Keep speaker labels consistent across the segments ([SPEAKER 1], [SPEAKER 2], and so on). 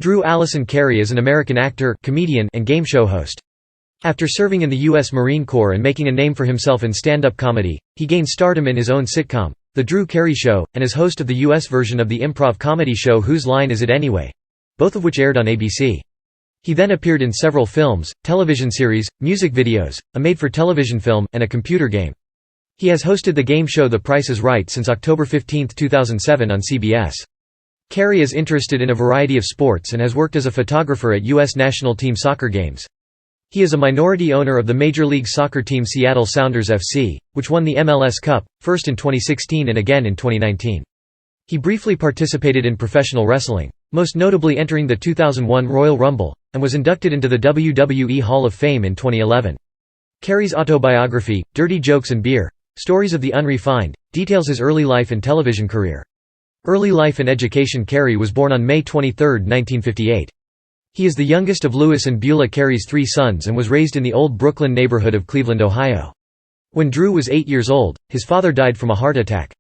[SPEAKER 1] Drew Allison Carey is an American actor, comedian, and game show host. After serving in the U.S. Marine Corps and making a name for himself in stand-up comedy, he gained stardom in his own sitcom, The Drew Carey Show, and is host of the U.S. version of the improv comedy show Whose Line Is It Anyway?, both of which aired on ABC. He then appeared in several films, television series, music videos, a made-for-television film, and a computer game. He has hosted the game show The Price is Right since October 15, 2007 on CBS. Carey is interested in a variety of sports and has worked as a photographer at U.S. national team soccer games. He is a minority owner of the Major League Soccer team Seattle Sounders FC, which won the MLS Cup, first in 2016 and again in 2019. He briefly participated in professional wrestling, most notably entering the 2001 Royal Rumble, and was inducted into the WWE Hall of Fame in 2011. Carey's autobiography, Dirty Jokes and Beer: Stories of the Unrefined, details his early life and television career. Early life and education. Carey was born on May 23, 1958. He is the youngest of Louis and Beulah Carey's 3 sons and was raised in the old Brooklyn neighborhood of Cleveland, Ohio. When Drew was 8 years old, his father died from a heart attack.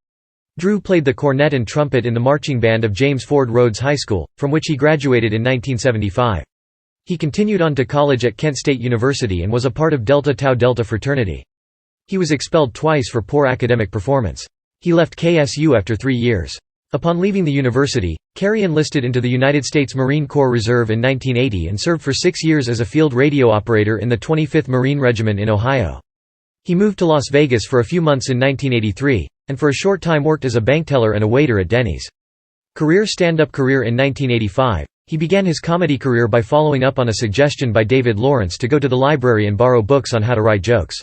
[SPEAKER 1] Drew played the cornet and trumpet in the marching band of James Ford Rhodes High School, from which he graduated in 1975. He continued on to college at Kent State University and was a part of Delta Tau Delta fraternity. He was expelled twice for poor academic performance. He left KSU after 3 years. Upon leaving the university, Carey enlisted into the United States Marine Corps Reserve in 1980 and served for 6 years as a field radio operator in the 25th Marine Regiment in Ohio. He moved to Las Vegas for a few months in 1983, and for a short time worked as a bank teller and a waiter at Denny's. Stand-up career. In 1985, he began his comedy career by following up on a suggestion by David Lawrence to go to the library and borrow books on how to write jokes.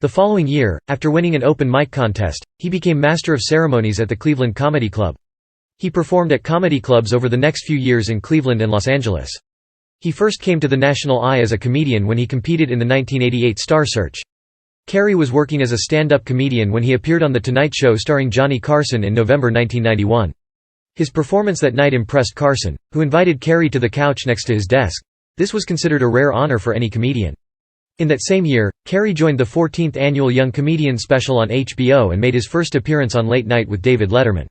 [SPEAKER 1] The following year, after winning an open mic contest, he became Master of Ceremonies at the Cleveland Comedy Club. He performed at comedy clubs over the next few years in Cleveland and Los Angeles. He first came to the national eye as a comedian when he competed in the 1988 Star Search. Carey was working as a stand-up comedian when he appeared on The Tonight Show starring Johnny Carson in November 1991. His performance that night impressed Carson, who invited Carey to the couch next to his desk. This was considered a rare honor for any comedian. In that same year, Carey joined the 14th annual Young Comedian special on HBO and made his first appearance on Late Night with David Letterman.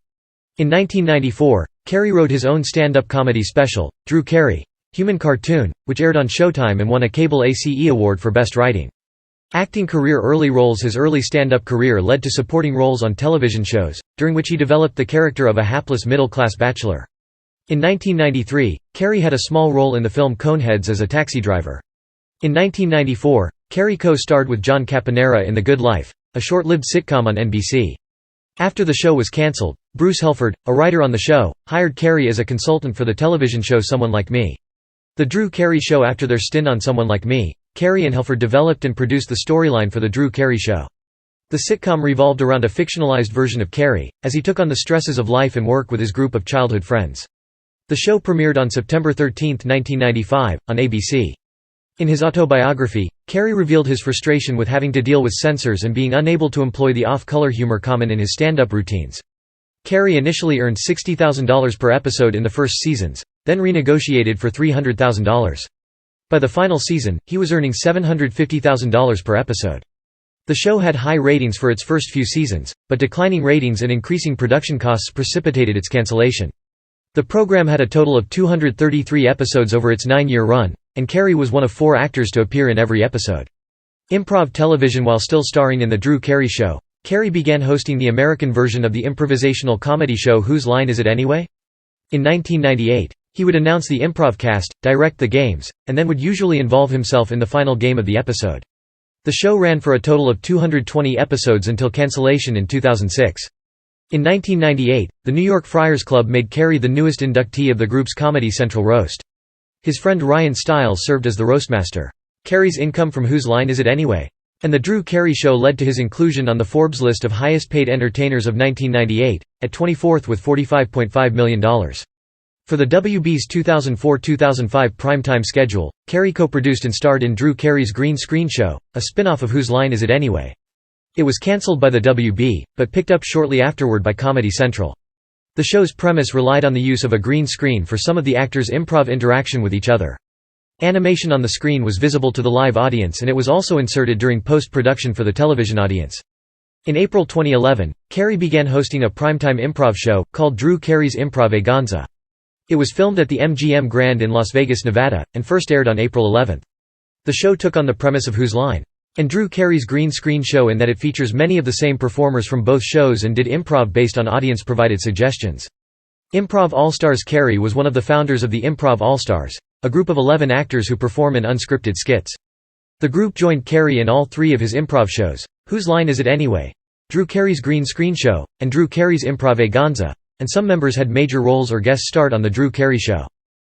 [SPEAKER 1] In 1994, Carey wrote his own stand-up comedy special, Drew Carey, Human Cartoon, which aired on Showtime and won a Cable ACE Award for Best Writing. Acting career. Early roles. His early stand-up career led to supporting roles on television shows, during which he developed the character of a hapless middle-class bachelor. In 1993, Carey had a small role in the film Coneheads as a taxi driver. In 1994, Carey co-starred with John Caponera in The Good Life, a short-lived sitcom on NBC. After the show was cancelled, Bruce Helford, a writer on the show, hired Carey as a consultant for the television show Someone Like Me. The Drew Carey Show. After their stint on Someone Like Me, Carey and Helford developed and produced the storyline for The Drew Carey Show. The sitcom revolved around a fictionalized version of Carey, as he took on the stresses of life and work with his group of childhood friends. The show premiered on September 13, 1995, on ABC. In his autobiography, Carey revealed his frustration with having to deal with censors and being unable to employ the off-color humor common in his stand-up routines. Carey initially earned $60,000 per episode in the first seasons, then renegotiated for $300,000. By the final season, he was earning $750,000 per episode. The show had high ratings for its first few seasons, but declining ratings and increasing production costs precipitated its cancellation. The program had a total of 233 episodes over its 9-year run, and Carey was one of 4 actors to appear in every episode. Improv Television. While still starring in The Drew Carey Show, Carey began hosting the American version of the improvisational comedy show Whose Line Is It Anyway? In 1998, he would announce the improv cast, direct the games, and then would usually involve himself in the final game of the episode. The show ran for a total of 220 episodes until cancellation in 2006. In 1998, the New York Friars Club made Carey the newest inductee of the group's Comedy Central roast. His friend Ryan Stiles served as the roastmaster. Carey's income from Whose Line Is It Anyway? And The Drew Carey Show led to his inclusion on the Forbes list of highest-paid entertainers of 1998, at 24th with $45.5 million. For the WB's 2004-2005 primetime schedule, Carey co-produced and starred in Drew Carey's Green Screen Show, a spin-off of Whose Line Is It Anyway? It was cancelled by the WB, but picked up shortly afterward by Comedy Central. The show's premise relied on the use of a green screen for some of the actors' improv interaction with each other. Animation on the screen was visible to the live audience, and it was also inserted during post-production for the television audience. In April 2011, Carey began hosting a primetime improv show, called Drew Carey's Improv Eganza. It was filmed at the MGM Grand in Las Vegas, Nevada, and first aired on April 11. The show took on the premise of Whose Line? And Drew Carey's green screen show in that it features many of the same performers from both shows and did improv based on audience-provided suggestions. Improv All-Stars Carey was one of the founders of the Improv All-Stars, a group of 11 actors who perform in unscripted skits. The group joined Carey in all three of his improv shows, Whose Line Is It Anyway?, Drew Carey's Green Screen Show, and Drew Carey's Improv Eganza, and some members had major roles or guest starred on The Drew Carey Show.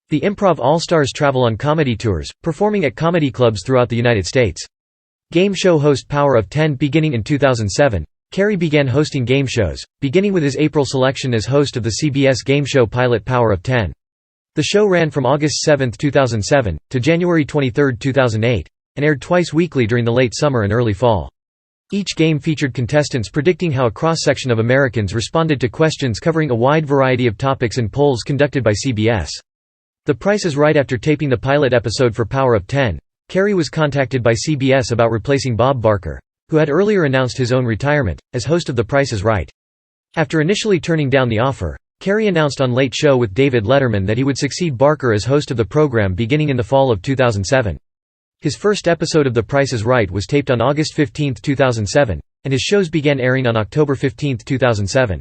[SPEAKER 1] The Improv All-Stars travel on comedy tours, performing at comedy clubs throughout the United States. Game show host Power of 10 beginning in 2007, Carey began hosting game shows, beginning with his April selection as host of the CBS game show pilot Power of 10. The show ran from August 7, 2007, to January 23, 2008, and aired twice weekly during the late summer and early fall. Each game featured contestants predicting how a cross-section of Americans responded to questions covering a wide variety of topics and polls conducted by CBS. The Price is Right. After taping the pilot episode for Power of 10, Carey was contacted by CBS about replacing Bob Barker, who had earlier announced his own retirement, as host of The Price is Right. After initially turning down the offer, Carey announced on Late Show with David Letterman that he would succeed Barker as host of the program beginning in the fall of 2007. His first episode of The Price is Right was taped on August 15, 2007, and his shows began airing on October 15, 2007.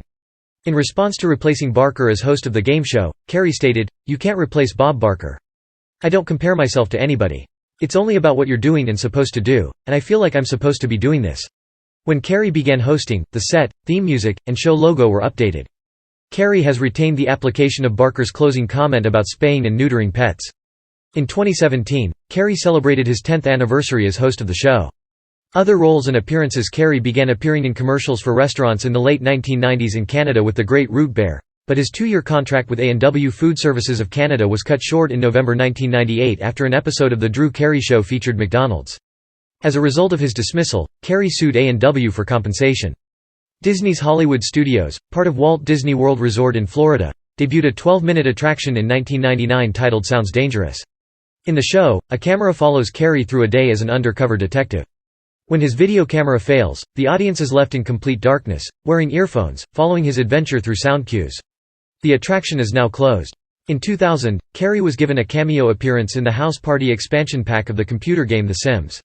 [SPEAKER 1] In response to replacing Barker as host of the game show, Carey stated, "You can't replace Bob Barker. I don't compare myself to anybody. It's only about what you're doing and supposed to do, and I feel like I'm supposed to be doing this." When Carey began hosting, the set, theme music, and show logo were updated. Carey has retained the application of Barker's closing comment about spaying and neutering pets. In 2017, Carey celebrated his 10th anniversary as host of the show. Other roles and appearances. Carey began appearing in commercials for restaurants in the late 1990s in Canada with the Great Root Beer, but his 2-year contract with A&W Food Services of Canada was cut short in November 1998 after an episode of The Drew Carey Show featured McDonald's. As a result of his dismissal, Carey sued A&W for compensation. Disney's Hollywood Studios, part of Walt Disney World Resort in Florida, debuted a 12-minute attraction in 1999 titled Sounds Dangerous. In the show, a camera follows Carey through a day as an undercover detective. When his video camera fails, the audience is left in complete darkness, wearing earphones, following his adventure through sound cues. The attraction is now closed. In 2000, Carey was given a cameo appearance in the House Party expansion pack of the computer game The Sims.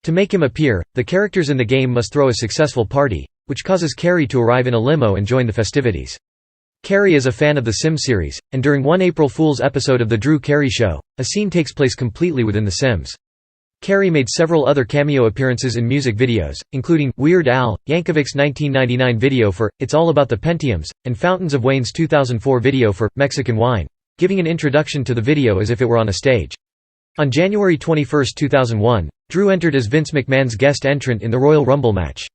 [SPEAKER 1] To make him appear, the characters in the game must throw a successful party, which causes Carey to arrive in a limo and join the festivities. Carey is a fan of The Sims series, and during one April Fool's episode of The Drew Carey Show, a scene takes place completely within The Sims. Carey made several other cameo appearances in music videos, including Weird Al Yankovic's 1999 video for It's All About the Pentiums, and Fountains of Wayne's 2004 video for Mexican Wine, giving an introduction to the video as if it were on a stage. On January 21, 2001, Drew entered as Vince McMahon's guest entrant in the Royal Rumble match.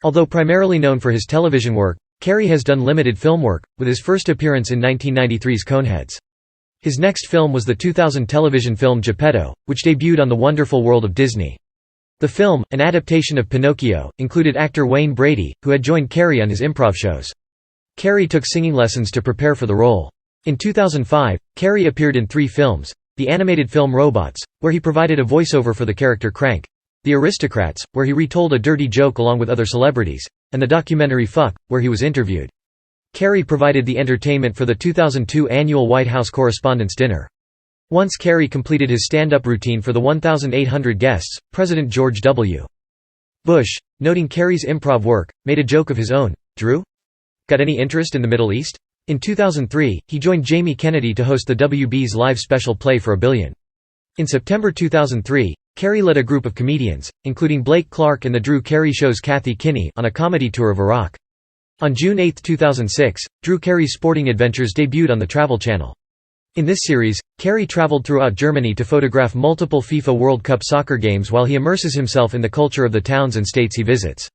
[SPEAKER 1] Although primarily known for his television work, Carey has done limited film work, with his first appearance in 1993's Coneheads. His next film was the 2000 television film Geppetto, which debuted on The Wonderful World of Disney. The film, an adaptation of Pinocchio, included actor Wayne Brady, who had joined Carey on his improv shows. Carey took singing lessons to prepare for the role. In 2005, Carey appeared in 3 films: the animated film Robots, where he provided a voiceover for the character Crank; The Aristocrats, where he retold a dirty joke along with other celebrities; and the documentary Fuck, where he was interviewed. Carey provided the entertainment for the 2002 annual White House Correspondents' Dinner. Once Carey completed his stand-up routine for the 1,800 guests, President George W. Bush, noting Carey's improv work, made a joke of his own, "Drew? Got any interest in the Middle East?" In 2003, he joined Jamie Kennedy to host the WB's live special play for $1 billion. In September 2003, Carey led a group of comedians, including Blake Clark and The Drew Carey Show's Kathy Kinney, on a comedy tour of Iraq. On June 8, 2006, Drew Carey's Sporting Adventures debuted on the Travel Channel. In this series, Carey traveled throughout Germany to photograph multiple FIFA World Cup soccer games while he immerses himself in the culture of the towns and states he visits.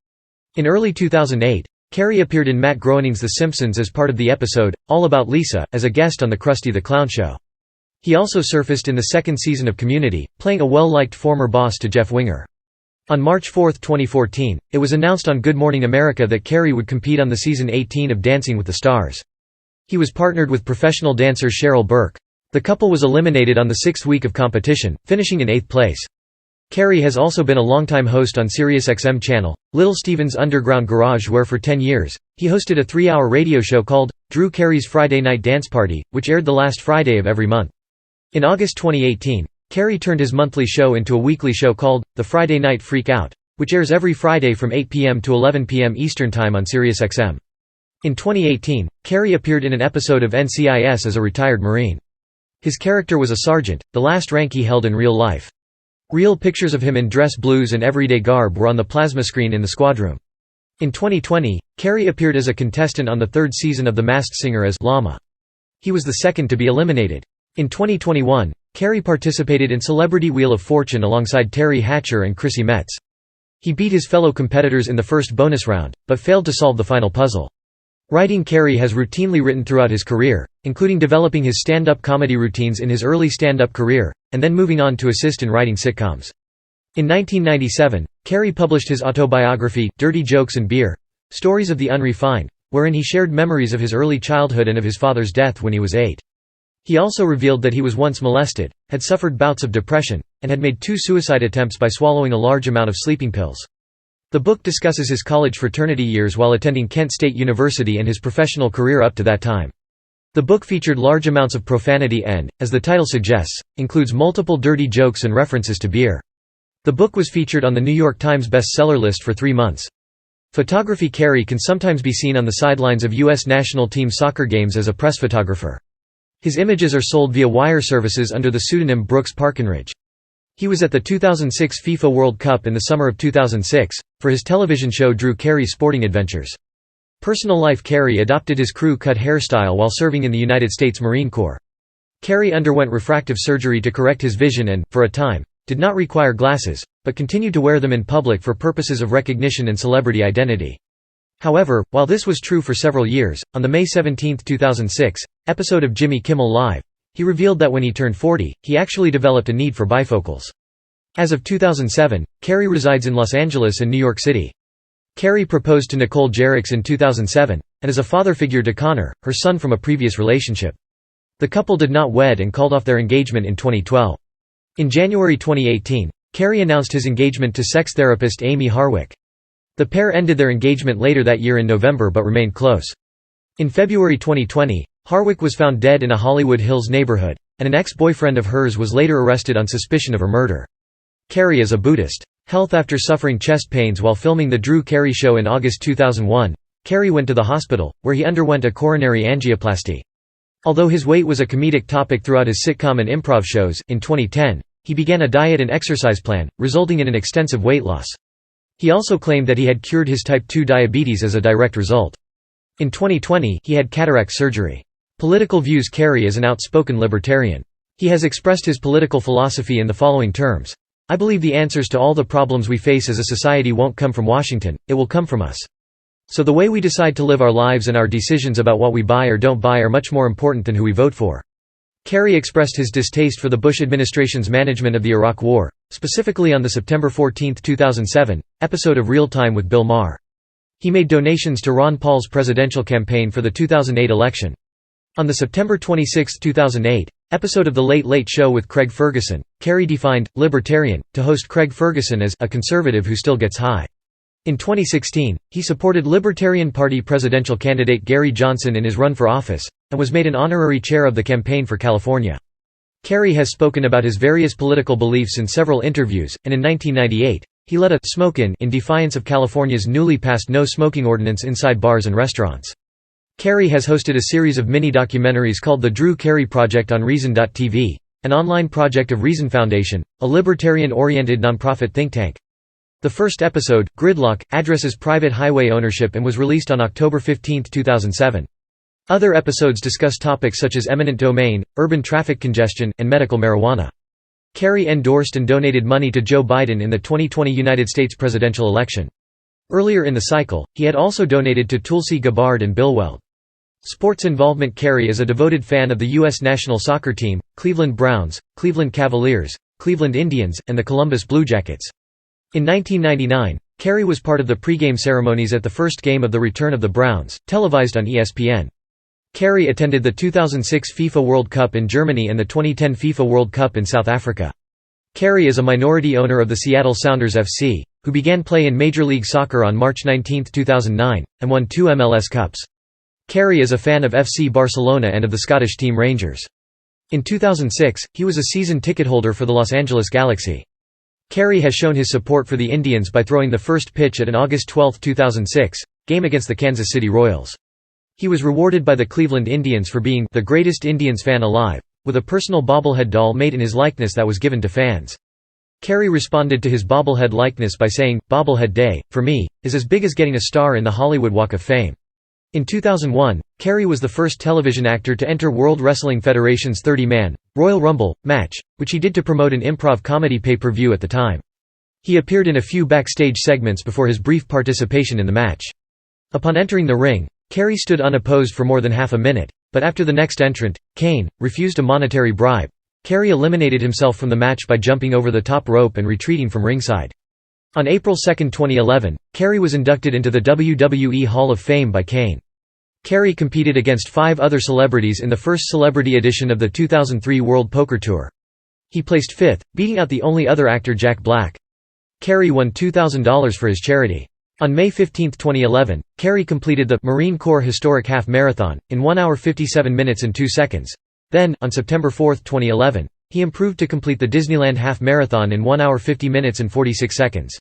[SPEAKER 1] In early 2008, Carey appeared in Matt Groening's The Simpsons as part of the episode, All About Lisa, as a guest on the Krusty the Clown Show. He also surfaced in the second season of Community, playing a well-liked former boss to Jeff Winger. On March 4, 2014, it was announced on Good Morning America that Carey would compete on the season 18 of Dancing with the Stars. He was partnered with professional dancer Cheryl Burke. The couple was eliminated on the 6th week of competition, finishing in 8th place. Carey has also been a longtime host on SiriusXM channel, Little Steven's Underground Garage, where for 10 years, he hosted a 3-hour radio show called Drew Carey's Friday Night Dance Party, which aired the last Friday of every month. In August 2018, Carey turned his monthly show into a weekly show called The Friday Night Freak Out, which airs every Friday from 8 p.m. to 11 p.m. Eastern Time on SiriusXM. In 2018, Carey appeared in an episode of NCIS as a retired Marine. His character was a sergeant, the last rank he held in real life. Real pictures of him in dress blues and everyday garb were on the plasma screen in the squad room. In 2020, Carey appeared as a contestant on the 3rd season of The Masked Singer as Llama. He was the second to be eliminated. In 2021, Carey participated in Celebrity Wheel of Fortune alongside Terry Hatcher and Chrissy Metz. He beat his fellow competitors in the first bonus round, but failed to solve the final puzzle. Writing. Carey has routinely written throughout his career, including developing his stand-up comedy routines in his early stand-up career, and then moving on to assist in writing sitcoms. In 1997, Carey published his autobiography, Dirty Jokes and Beer: Stories of the Unrefined, wherein he shared memories of his early childhood and of his father's death when he was 8. He also revealed that he was once molested, had suffered bouts of depression, and had made 2 suicide attempts by swallowing a large amount of sleeping pills. The book discusses his college fraternity years while attending Kent State University and his professional career up to that time. The book featured large amounts of profanity and, as the title suggests, includes multiple dirty jokes and references to beer. The book was featured on the New York Times bestseller list for 3 months. Photography. Carey can sometimes be seen on the sidelines of U.S. national team soccer games as a press photographer. His images are sold via wire services under the pseudonym Brooks Parkenridge. He was at the 2006 FIFA World Cup in the summer of 2006, for his television show Drew Carey Sporting Adventures. Personal life. Carey adopted his crew-cut hairstyle while serving in the United States Marine Corps. Carey underwent refractive surgery to correct his vision and, for a time, did not require glasses, but continued to wear them in public for purposes of recognition and celebrity identity. However, while this was true for several years, on the May 17, 2006, episode of Jimmy Kimmel Live, he revealed that when he turned 40, he actually developed a need for bifocals. As of 2007, Carey resides in Los Angeles and New York City. Carey proposed to Nicole Jerix in 2007, and is a father figure to Connor, her son from a previous relationship. The couple did not wed and called off their engagement in 2012. In January 2018, Carey announced his engagement to sex therapist Amy Harwick. The pair ended their engagement later that year in November but remained close. In February 2020, Harwick was found dead in a Hollywood Hills neighborhood, and an ex-boyfriend of hers was later arrested on suspicion of her murder. Carey is a Buddhist. Health. After suffering chest pains while filming The Drew Carey Show in August 2001, Carey went to the hospital, where he underwent a coronary angioplasty. Although his weight was a comedic topic throughout his sitcom and improv shows, in 2010, he began a diet and exercise plan, resulting in an extensive weight loss. He also claimed that he had cured his type 2 diabetes as a direct result. In 2020, he had cataract surgery. Political views. Carey is an outspoken libertarian. He has expressed his political philosophy in the following terms: "I believe the answers to all the problems we face as a society won't come from Washington, it will come from us. So the way we decide to live our lives and our decisions about what we buy or don't buy are much more important than who we vote for." Carey expressed his distaste for the Bush administration's management of the Iraq War, specifically on the September 14, 2007, episode of Real Time with Bill Maher. He made donations to Ron Paul's presidential campaign for the 2008 election. On the September 26, 2008, episode of The Late Late Show with Craig Ferguson, Carey defined "libertarian" to host Craig Ferguson as a conservative who still gets high. In 2016, he supported Libertarian Party presidential candidate Gary Johnson in his run for office, and was made an honorary chair of the campaign for California. Carey has spoken about his various political beliefs in several interviews, and in 1998, he led a smoke-in in defiance of California's newly passed no-smoking ordinance inside bars and restaurants. Carey has hosted a series of mini-documentaries called The Drew Carey Project on Reason.tv, an online project of Reason Foundation, a libertarian-oriented nonprofit think tank. The first episode, Gridlock, addresses private highway ownership and was released on October 15, 2007. Other episodes discuss topics such as eminent domain, urban traffic congestion, and medical marijuana. Carey endorsed and donated money to Joe Biden in the 2020 United States presidential election. Earlier in the cycle, he had also donated to Tulsi Gabbard and Bill Weld. Sports involvement. Carey is a devoted fan of the U.S. national soccer team, Cleveland Browns, Cleveland Cavaliers, Cleveland Indians, and the Columbus Blue Jackets. In 1999, Carey was part of the pregame ceremonies at the first game of the return of the Browns, televised on ESPN. Carey attended the 2006 FIFA World Cup in Germany and the 2010 FIFA World Cup in South Africa. Carey is a minority owner of the Seattle Sounders FC, who began play in Major League Soccer on March 19, 2009, and won 2 MLS Cups. Carey is a fan of FC Barcelona and of the Scottish team Rangers. In 2006, he was a season ticket holder for the Los Angeles Galaxy. Carey has shown his support for the Indians by throwing the first pitch at an August 12, 2006, game against the Kansas City Royals. He was rewarded by the Cleveland Indians for being the greatest Indians fan alive, with a personal bobblehead doll made in his likeness that was given to fans. Carey responded to his bobblehead likeness by saying, "Bobblehead Day, for me, is as big as getting a star in the Hollywood Walk of Fame." In 2001, Carey was the first television actor to enter World Wrestling Federation's 30-man Royal Rumble match, which he did to promote an improv comedy pay-per-view at the time. He appeared in a few backstage segments before his brief participation in the match. Upon entering the ring, Carey stood unopposed for more than half a minute, but after the next entrant, Kane, refused a monetary bribe. Carey eliminated himself from the match by jumping over the top rope and retreating from ringside. On April 2, 2011, Carey was inducted into the WWE Hall of Fame by Kane. Carey competed against 5 other celebrities in the first celebrity edition of the 2003 World Poker Tour. He placed 5th, beating out the only other actor Jack Black. Carey won $2,000 for his charity. On May 15, 2011, Carey completed the Marine Corps Historic Half Marathon, in 1 hour 57 minutes and 2 seconds. Then, on September 4, 2011, he improved to complete the Disneyland Half Marathon in 1 hour 50 minutes and 46 seconds.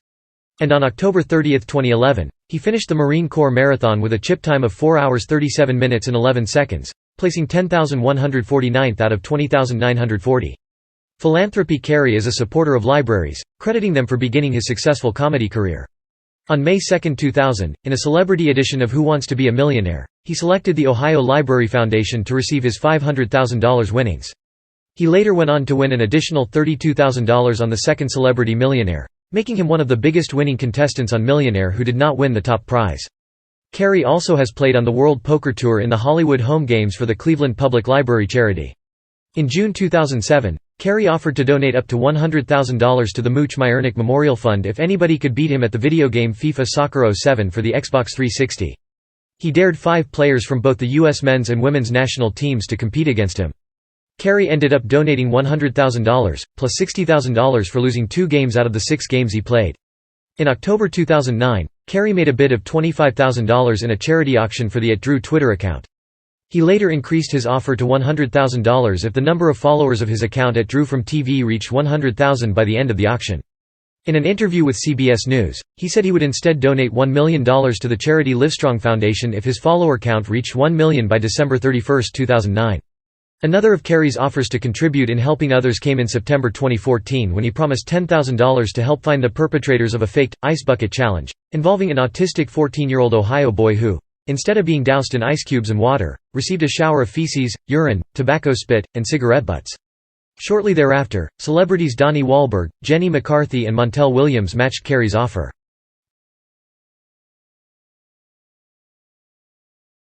[SPEAKER 1] And on October 30, 2011, he finished the Marine Corps Marathon with a chip time of 4 hours 37 minutes and 11 seconds, placing 10,149th out of 20,940. Philanthropy. Carey is a supporter of libraries, crediting them for beginning his successful comedy career. On May 2, 2000, in a celebrity edition of Who Wants to Be a Millionaire, he selected the Ohio Library Foundation to receive his $500,000 winnings. He later went on to win an additional $32,000 on the second Celebrity Millionaire, making him one of the biggest winning contestants on Millionaire who did not win the top prize. Carey also has played on the World Poker Tour in the Hollywood home games for the Cleveland Public Library charity. In June 2007, Carey offered to donate up to $100,000 to the Mooch Myrnick Memorial Fund if anybody could beat him at the video game FIFA Soccer 07 for the Xbox 360. He dared 5 players from both the U.S. men's and women's national teams to compete against him. Carey ended up donating $100,000, plus $60,000 for losing 2 games out of the 6 games he played. In October 2009, Carey made a bid of $25,000 in a charity auction for the @Drew Twitter account. He later increased his offer to $100,000 if the number of followers of his account @Drew from TV reached 100,000 by the end of the auction. In an interview with CBS News, he said he would instead donate $1 million to the charity Livestrong Foundation if his follower count reached 1 million by December 31, 2009. Another of Carey's offers to contribute in helping others came in September 2014 when he promised $10,000 to help find the perpetrators of a faked ice bucket challenge, involving an autistic 14-year-old Ohio boy who, instead of being doused in ice cubes and water, received a shower of feces, urine, tobacco spit, and cigarette butts. Shortly thereafter, celebrities Donnie Wahlberg, Jenny McCarthy and Montel Williams matched Carey's offer.